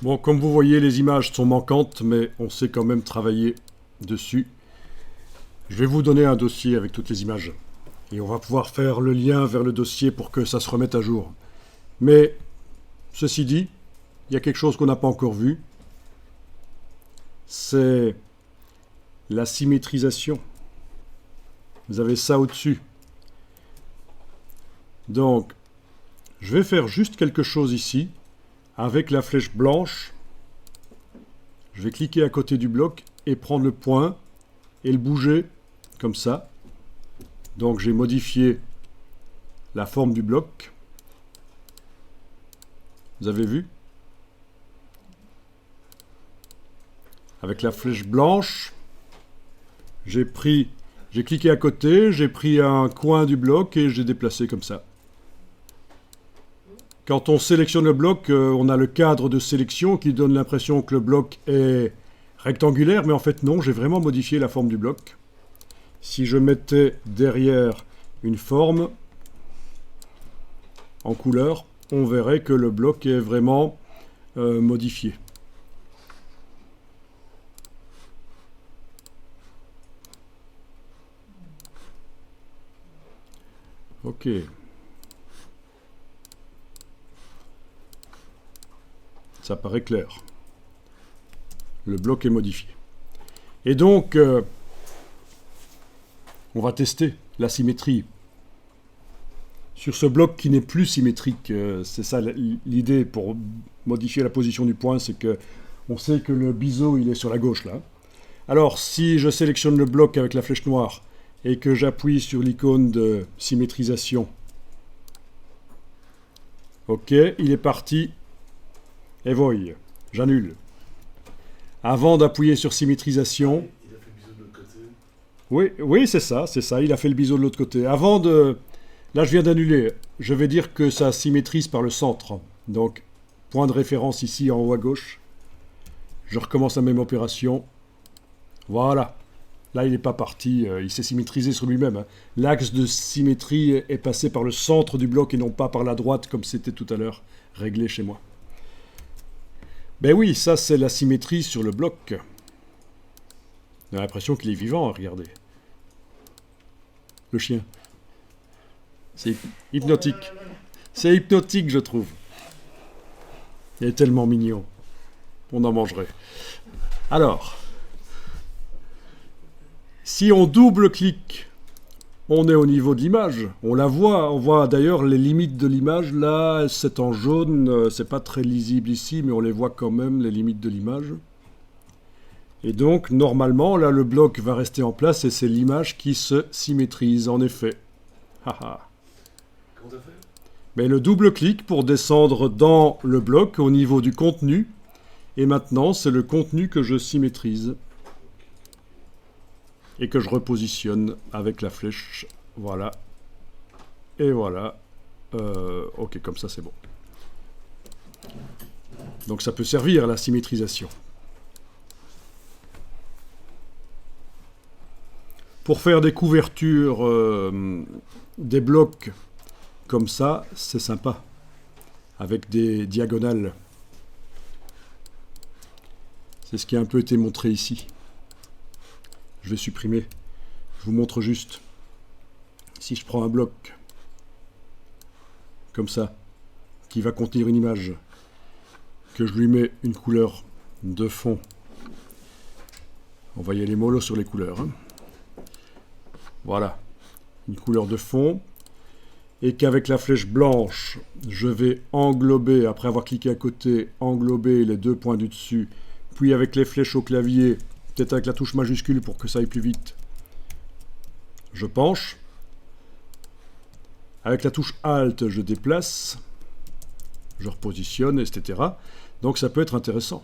Bon, comme vous voyez, les images sont manquantes, mais on sait quand même travailler dessus. Je vais vous donner un dossier avec toutes les images. Et on va pouvoir faire le lien vers le dossier pour que ça se remette à jour. Mais, ceci dit, il y a quelque chose qu'on n'a pas encore vu. C'est la symétrisation. Vous avez ça au-dessus. Donc, je vais faire juste quelque chose ici. Avec la flèche blanche, je vais cliquer à côté du bloc et prendre le point et le bouger comme ça. Donc j'ai modifié la forme du bloc. Vous avez vu? Avec la flèche blanche, j'ai cliqué à côté, j'ai pris un coin du bloc et j'ai déplacé comme ça. Quand on sélectionne le bloc, on a le cadre de sélection qui donne l'impression que le bloc est rectangulaire, mais en fait non, j'ai vraiment modifié la forme du bloc. Si je mettais derrière une forme en couleur, on verrait que le bloc est vraiment modifié. Ok. Ça paraît clair. Le bloc est modifié. Et donc, on va tester la symétrie. Sur ce bloc qui n'est plus symétrique, c'est ça l'idée pour modifier la position du point, c'est que on sait que le biseau il est sur la gauche là. Alors, si je sélectionne le bloc avec la flèche noire et que j'appuie sur l'icône de symétrisation, ok, il est parti. Et voyez, j'annule. Avant d'appuyer sur symétrisation... Il a fait le bisou de l'autre côté. Oui, c'est ça, il a fait le biseau de l'autre côté. Avant de... Là, je viens d'annuler. Je vais dire que ça symétrise par le centre. Donc, point de référence ici en haut à gauche. Je recommence la même opération. Voilà. Là, il n'est pas parti, il s'est symétrisé sur lui-même. Hein. L'axe de symétrie est passé par le centre du bloc et non pas par la droite comme c'était tout à l'heure réglé chez moi. Ben oui, ça c'est la symétrie sur le bloc. On a l'impression qu'il est vivant, regardez. Le chien. C'est hypnotique. C'est hypnotique, je trouve. Il est tellement mignon. On en mangerait. Alors, si on double-clique, on est au niveau de l'image. On la voit. On voit d'ailleurs les limites de l'image. Là, c'est en jaune. C'est pas très lisible ici, mais on les voit quand même, les limites de l'image. Et donc, normalement, là, le bloc va rester en place et c'est l'image qui se symétrise, en effet. Haha. Comment t'as fait? Mais le double-clic pour descendre dans le bloc au niveau du contenu. Et maintenant, c'est le contenu que je symétrise. Et que je repositionne avec la flèche. Voilà. Et voilà. Ok, comme ça, c'est bon. Donc, ça peut servir à la symétrisation. Pour faire des couvertures, des blocs comme ça, c'est sympa. Avec des diagonales. C'est ce qui a un peu été montré ici. Je vais supprimer. Je vous montre juste. Si je prends un bloc, comme ça, qui va contenir une image, que je lui mets une couleur de fond. On va y aller mollo sur les couleurs. Hein. Voilà. Une couleur de fond. Et qu'avec la flèche blanche, je vais englober, après avoir cliqué à côté, englober les deux points du dessus. Puis avec les flèches au clavier, peut-être avec la touche majuscule pour que ça aille plus vite. Je penche. Avec la touche Alt, je déplace. Je repositionne, etc. Donc ça peut être intéressant.